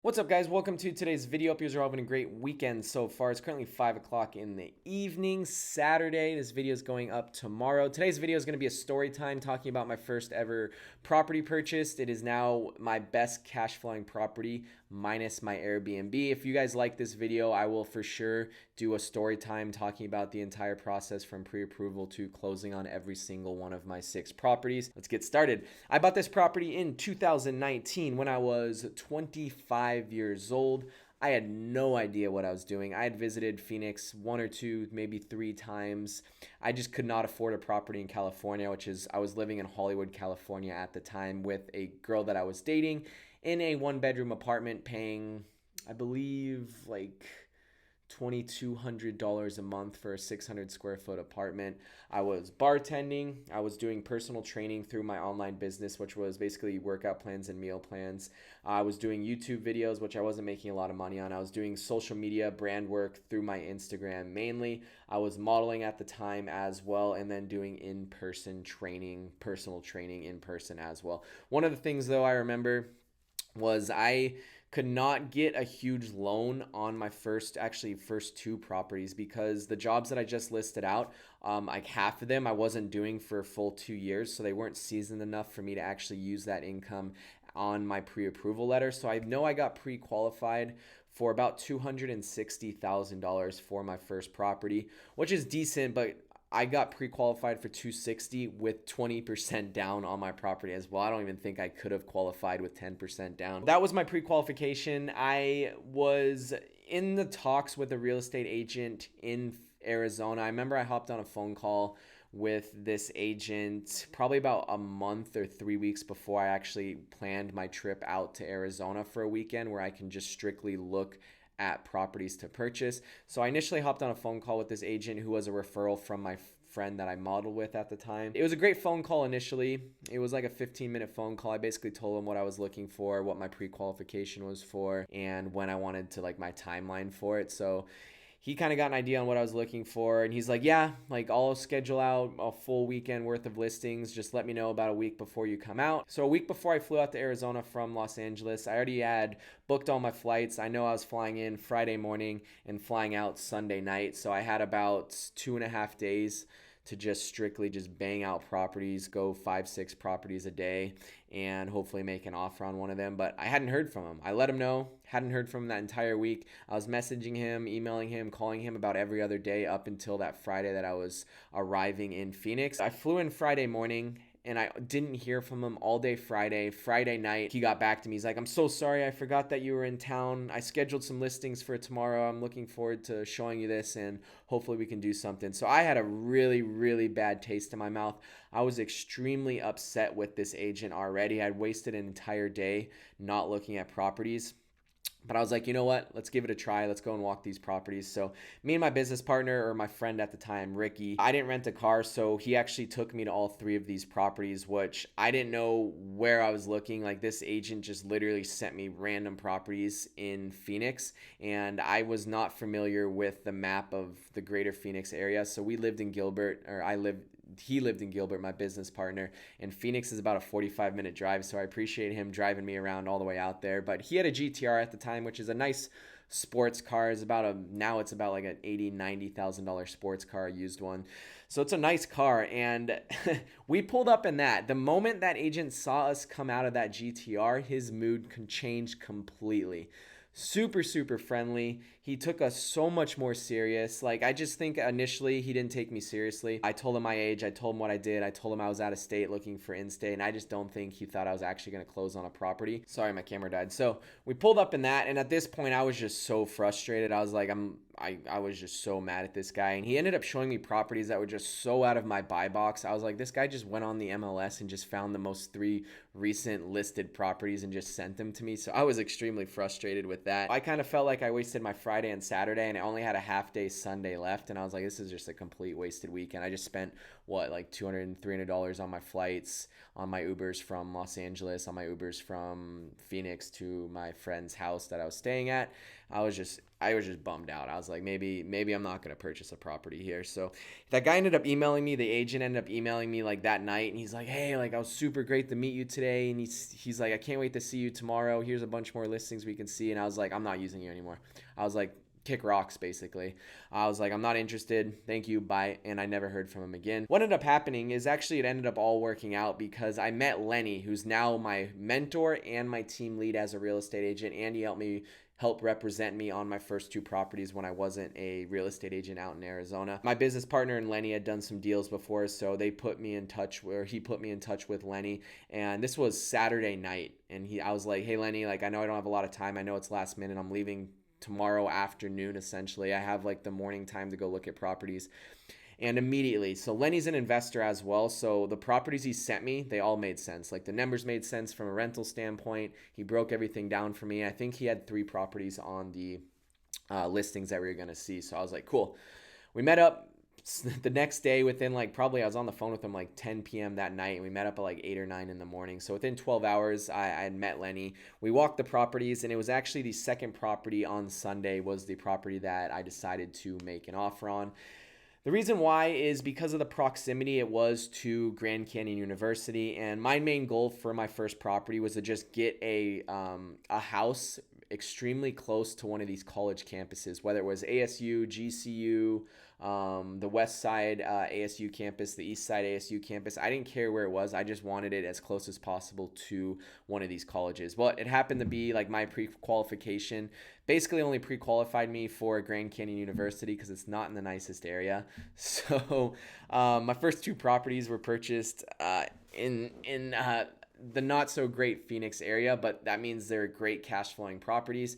What's up, guys? Welcome to today's video. Hope you guys are all having a great weekend so far. It's currently 5 o'clock in the evening, Saturday. This video is going up tomorrow. Today's video is going to be a story time talking about my first ever property purchase. It is now my best cash flowing property minus my Airbnb. If you guys like this video, I will for sure do a story time talking about the entire process from pre-approval to closing on every single one of my 6 properties. Let's get started. I bought this property in 2019 when I was 25 years old. I had no idea what I was doing. I had visited Phoenix 1 or 2, maybe 3 times. I just could not afford a property in California, I was living in Hollywood, California at the time with a girl that I was dating in a 1-bedroom apartment paying, I believe, like $2,200 a month for a 600 square foot apartment. I was bartending. I was doing personal training through my online business, which was basically workout plans and meal plans. I was doing YouTube videos, which I wasn't making a lot of money on. I was doing social media brand work through my Instagram mainly. I was modeling at the time as well, and then doing in-person training, personal training in person as well. One of the things though I remember was I could not get a huge loan on my first 2 properties because the jobs that I just listed out, like half of them I wasn't doing for a full 2 years, so they weren't seasoned enough for me to actually use that income on my pre-approval letter. So I know I got pre-qualified for about $260,000 for my first property, which is decent, but I got pre-qualified for 260 with 20% down on my property as well. I don't even think I could have qualified with 10% down. That was my pre-qualification. I was in the talks with a real estate agent in Arizona. I remember I hopped on a phone call with this agent probably about a month or 3 weeks before I actually planned my trip out to Arizona for a weekend where I can just strictly look at properties to purchase. So I initially hopped on a phone call with this agent who was a referral from my friend that I modeled with at the time. It was a great phone call initially. It was like a 15-minute phone call. I basically told him what I was looking for, what my pre-qualification was for, and when I wanted to, like, my timeline for it. So he kind of got an idea on what I was looking for, and he's like, yeah, like, I'll schedule out a full weekend worth of listings. Just let me know about a week before you come out. So a week before I flew out to Arizona from Los Angeles, I already had booked all my flights. I know I was flying in Friday morning and flying out Sunday night. So I had about 2.5 days to just strictly just bang out properties, go 5-6 properties a day, and hopefully make an offer on one of them. But I hadn't heard from him. I let him know, hadn't heard from him that entire week. I was messaging him, emailing him, calling him about every other day up until that Friday that I was arriving in Phoenix. I flew in Friday morning, and I didn't hear from him all day Friday. Friday night, he got back to me. He's like, I'm so sorry. I forgot that you were in town. I scheduled some listings for tomorrow. I'm looking forward to showing you this, and hopefully we can do something. So I had a really, really bad taste in my mouth. I was extremely upset with this agent already. I'd wasted an entire day not looking at properties. But I was like, you know what? Let's give it a try. Let's go and walk these properties. So me and my business partner, or my friend at the time, Ricky, I didn't rent a car, so he actually took me to all 3 of these properties, which I didn't know where I was looking. Like, this agent just literally sent me random properties in Phoenix, and I was not familiar with the map of the greater Phoenix area. So we lived in Gilbert, or he lived in Gilbert, my business partner, and Phoenix is about a 45-minute drive, so I appreciate him driving me around all the way out there. But he had a GTR at the time, which is a nice sports car. Now it's about like an $80,000-$90,000 sports car, a used one. So it's a nice car, and we pulled up in that. The moment that agent saw us come out of that GTR, his mood changed completely. Super, super friendly. He took us so much more serious. Like, I just think initially he didn't take me seriously. I told him my age. I told him what I did. I told him I was out of state looking for in-state, and I just don't think he thought I was actually going to close on a property. Sorry, my camera died. So we pulled up in that, and at this point I was just so frustrated. I was like, I was just so mad at this guy, and he ended up showing me properties that were just so out of my buy box. I was like, this guy just went on the MLS and just found the most 3 recent listed properties and just sent them to me. So I was extremely frustrated with that. I kind of felt like I wasted my Friday and Saturday, and I only had a half day Sunday left, and I was like, this is just a complete wasted weekend. I just spent like $200 and $300 on my flights, on my Ubers from Los Angeles, on my Ubers from Phoenix to my friend's house that I was staying at. I was just I was just bummed out. I was like, maybe I'm not going to purchase a property here. So that guy ended up emailing me. The agent ended up emailing me like that night, and he's like, hey, like, I was super great to meet you today. And he's like, I can't wait to see you tomorrow. Here's a bunch more listings we can see. And I was like, I'm not using you anymore. I was like, kick rocks, basically. I was like, I'm not interested. Thank you. Bye. And I never heard from him again. What ended up happening is actually it ended up all working out because I met Lenny, who's now my mentor and my team lead as a real estate agent. And he help represent me on my first two properties when I wasn't a real estate agent out in Arizona. My business partner and Lenny had done some deals before, so he put me in touch with Lenny. And this was Saturday night. And I was like, hey, Lenny, like, I know I don't have a lot of time. I know it's last minute. I'm leaving tomorrow afternoon, essentially. I have like the morning time to go look at properties. And immediately, so Lenny's an investor as well, so the properties he sent me, they all made sense. Like, the numbers made sense from a rental standpoint. He broke everything down for me. I think he had 3 properties on the listings that we were going to see. So I was like, cool. We met up the next day within like probably I was on the phone with him like 10 p.m. that night, and we met up at like 8 or 9 in the morning. So within 12 hours, I had met Lenny. We walked the properties, and it was actually the second property on Sunday was the property that I decided to make an offer on. The reason why is because of the proximity it was to Grand Canyon University, and my main goal for my first property was to just get a house extremely close to one of these college campuses, whether it was ASU, GCU, the West Side ASU campus, the East Side ASU campus. I didn't care where it was. I just wanted it as close as possible to one of these colleges. Well, it happened to be like my pre-qualification basically only pre-qualified me for Grand Canyon University because it's not in the nicest area. So my first 2 properties were purchased in the not so great Phoenix area, but that means they're great cash flowing properties.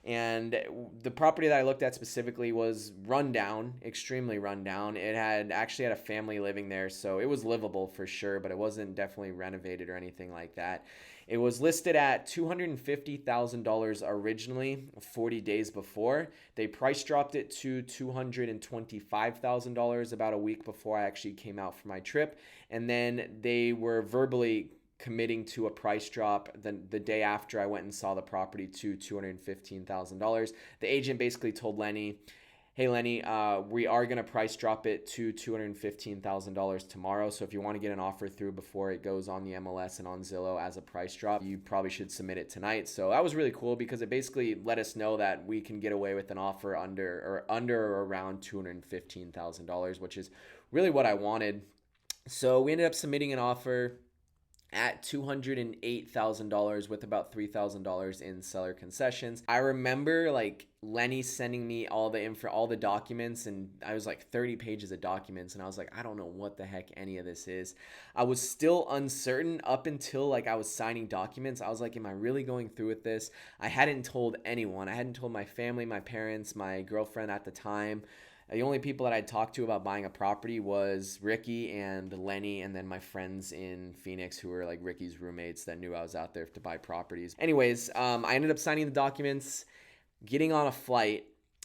And the property that I looked at specifically was rundown, extremely rundown. It had a family living there, so it was livable for sure, but it wasn't definitely renovated or anything like that. It was listed at $250,000 originally 40 days before. They price dropped it to $225,000 about a week before I actually came out for my trip. And then they were verbally committing to a price drop the day after I went and saw the property to $215,000. The agent basically told Lenny, hey, Lenny, we are going to price drop it to $215,000 tomorrow. So if you want to get an offer through before it goes on the MLS and on Zillow as a price drop, you probably should submit it tonight. So that was really cool because it basically let us know that we can get away with an offer under or around $215,000, which is really what I wanted. So we ended up submitting an offer at $208,000 with about $3,000 in seller concessions. I remember like Lenny sending me all the documents, and I was like 30 pages of documents, and I was like, I don't know what the heck any of this is. I was still uncertain up until like I was signing documents. I was like, am I really going through with this? I hadn't told anyone. I hadn't told my family, my parents, my girlfriend at the time. The only people that I'd talked to about buying a property was Ricky and Lenny, and then my friends in Phoenix who were like Ricky's roommates that knew I was out there to buy properties. Anyways, I ended up signing the documents, getting on a flight,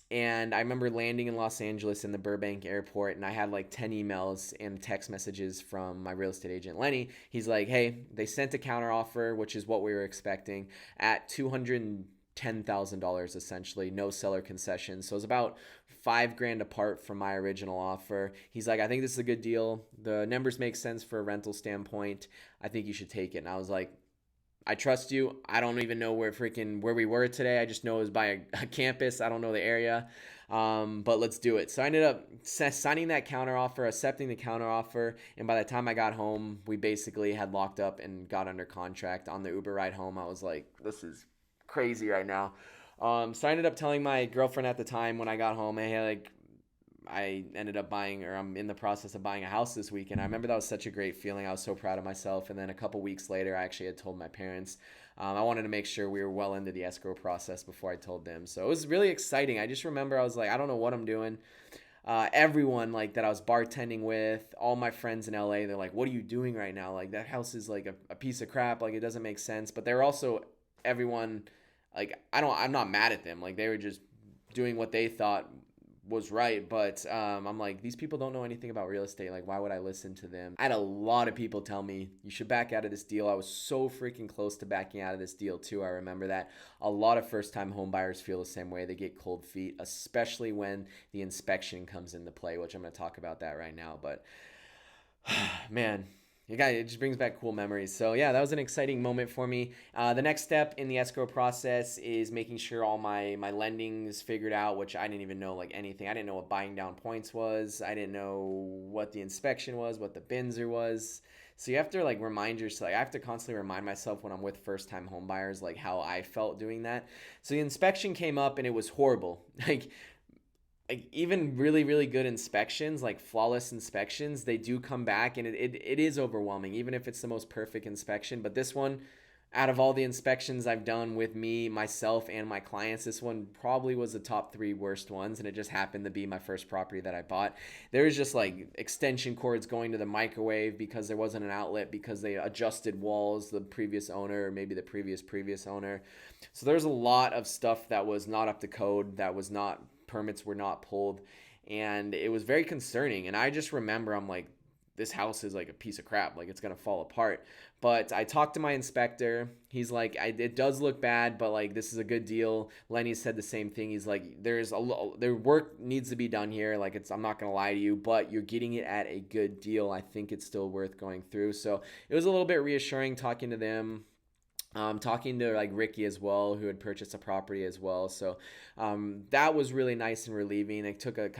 and I remember landing in Los Angeles in the Burbank airport, and I had like 10 emails and text messages from my real estate agent, Lenny. He's like, hey, they sent a counteroffer, which is what we were expecting, at $210,000 essentially, no seller concessions. So it was about $5,000 apart from my original offer. He's like, I think this is a good deal. The numbers make sense for a rental standpoint. I think you should take it. And I was like, I trust you. I don't even know where we were today. I just know it was by a campus. I don't know the area. But let's do it. So I ended up signing that counteroffer, accepting the counteroffer. And by the time I got home, we basically had locked up and got under contract. On the Uber ride home, I was like, this is crazy right now. So I ended up telling my girlfriend at the time when I got home, hey, like, I ended up I'm in the process of buying a house this weekend. I remember that was such a great feeling. I was so proud of myself. And then a couple weeks later, I actually had told my parents. I wanted to make sure we were well into the escrow process before I told them. So it was really exciting. I just remember I was like, I don't know what I'm doing. Everyone like that I was bartending with, all my friends in LA, they're like, what are you doing right now? Like, that house is like a piece of crap. Like, it doesn't make sense. But they're also everyone, like, I'm not mad at them. Like, they were just doing what they thought was right, but I'm like, these people don't know anything about real estate. Like, why would I listen to them? I had a lot of people tell me you should back out of this deal. I was so freaking close to backing out of this deal too. I remember that. A lot of first-time home buyers feel the same way. They get cold feet, especially when the inspection comes into play, which I'm going to talk about that right now. But man, it just brings back cool memories. So yeah, that was an exciting moment for me. The next step in the escrow process is making sure all my lending is figured out, which I didn't even know like anything. I didn't know what buying down points was. I didn't know what the inspection was, what the Binzer was. So you have to like remind yourself. Like, I have to constantly remind myself when I'm with first-time home buyers, like how I felt doing that. So the inspection came up and it was horrible. Like even really, really good inspections, like flawless inspections, they do come back and it is overwhelming, even if it's the most perfect inspection. But this one, out of all the inspections I've done with me, myself, and my clients, this one probably was the top 3 worst ones. And it just happened to be my first property that I bought. There was just like extension cords going to the microwave because there wasn't an outlet because they adjusted walls, the previous owner, or maybe the previous owner. So there's a lot of stuff that was not up to code, that was not, permits were not pulled, and it was very concerning. And I just remember, I'm like, this house is like a piece of crap, like it's gonna fall apart. But I talked to my inspector. He's like, it does look bad, but like this is a good deal. Lenny said the same thing. He's like, there work needs to be done here. Like, I'm not gonna lie to you, but you're getting it at a good deal. I think it's still worth going through. So it was a little bit reassuring talking to them. Talking to like Ricky as well, who had purchased a property as well. So that was really nice and relieving. It took it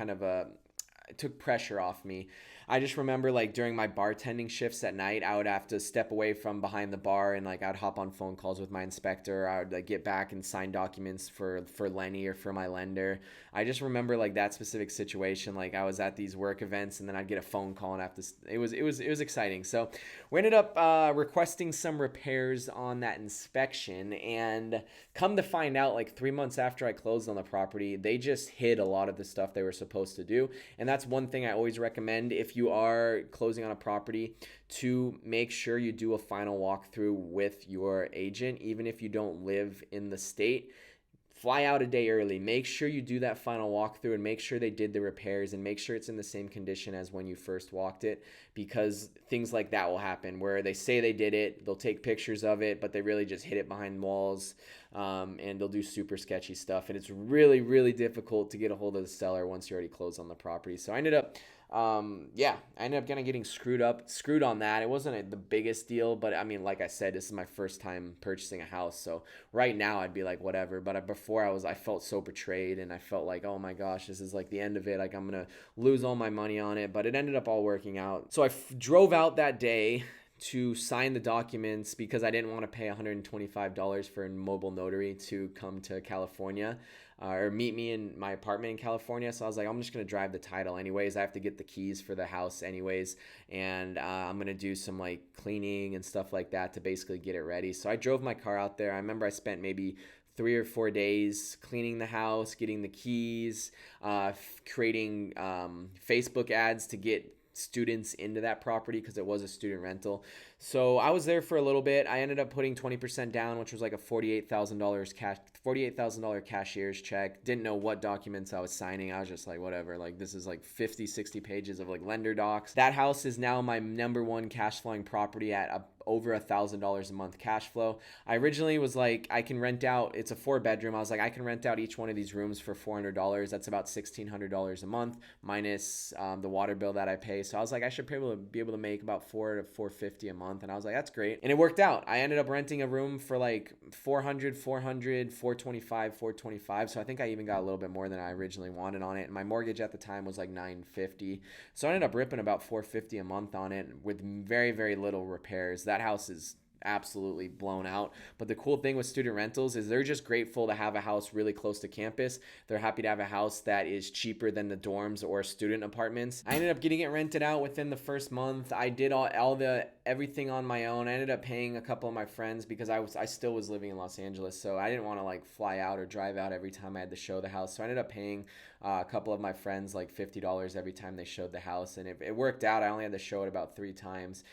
took pressure off me. I just remember like during my bartending shifts at night, I would have to step away from behind the bar and like I'd hop on phone calls with my inspector. I would like get back and sign documents for Lenny or for my lender. I just remember like that specific situation. Like I was at these work events and then I'd get a phone call and have to. It was exciting. So we ended up requesting some repairs on that inspection, and come to find out, like 3 months after I closed on the property, they just hid a lot of the stuff they were supposed to do. And that's one thing I always recommend if you are closing on a property, to make sure you do a final walkthrough with your agent, even if you don't live in the state. Fly out a day early. Make sure you do that final walkthrough and make sure they did the repairs and make sure it's in the same condition as when you first walked it, because things like that will happen where they say they did it, they'll take pictures of it, but they really just hid it behind walls, and they'll do super sketchy stuff. And it's really, really difficult to get a hold of the seller once you already closed on the property. So I ended up kind of getting screwed on that. It wasn't the biggest deal, but I mean, like I said, this is my first time purchasing a house. So right now I'd be like, whatever. But before I felt so betrayed, and I felt like, oh my gosh, this is like the end of it. Like I'm going to lose all my money on it, but it ended up all working out. So I drove out that day to sign the documents because I didn't want to pay $125 for a mobile notary to come to California. Or meet me in my apartment in California. So I was like, I'm just going to drive the title anyways. I have to get the keys for the house anyways. And I'm going to do some like cleaning and stuff like that to basically get it ready. So I drove my car out there. I remember I spent maybe 3 or 4 days cleaning the house, getting the keys, creating Facebook ads to get students into that property because it was a student rental. So I was there for a little bit. I ended up putting 20% down, which was like a $48,000 cashier's check. Didn't know what documents I was signing. I was just like, whatever. Like this is like 50, 60 pages of like lender docs. That house is now my number 1 cash flowing property at over $1,000 a month cash flow. I originally was like, I can rent out, it's a 4-bedroom. I was like, I can rent out each one of these rooms for $400. That's about $1,600 a month minus the water bill that I pay. So I was like, I should be able to make about $400 to $450 a month. And I was like, that's great. And it worked out. I ended up renting a room for like $400, $425, $425. So I think I even got a little bit more than I originally wanted on it. And my mortgage at the time was like $950. So I ended up ripping about $450 a month on it with very, very little repairs. That house is absolutely blown out. But the cool thing with student rentals is they're just grateful to have a house really close to campus. They're happy to have a house that is cheaper than the dorms or student apartments. I ended up getting it rented out within the first month. I did everything on my own. I ended up paying a couple of my friends because I still was living in Los Angeles, so I didn't want to like fly out or drive out every time I had to show the house. So I ended up paying a couple of my friends like $50 every time they showed the house, and it worked out. I only had to show it about 3 times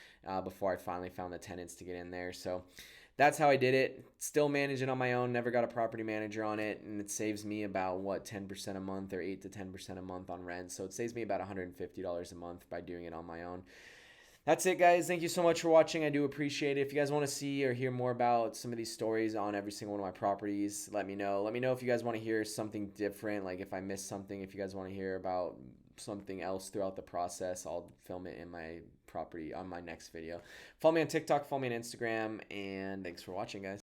before I finally found the tenants to get in there. So that's how I did it. Still manage it on my own. Never got a property manager on it, and it saves me about 10% a month, or 8 to 10% a month on rent. So it saves me about $150 a month by doing it on my own. That's it, guys. Thank you so much for watching. I do appreciate it. If you guys want to see or hear more about some of these stories on every single one of my properties, let me know. Let me know if you guys want to hear something different, like if I missed something. If you guys want to hear about something else throughout the process, I'll film it in my property on my next video. Follow me on TikTok, follow me on Instagram, and thanks for watching, guys.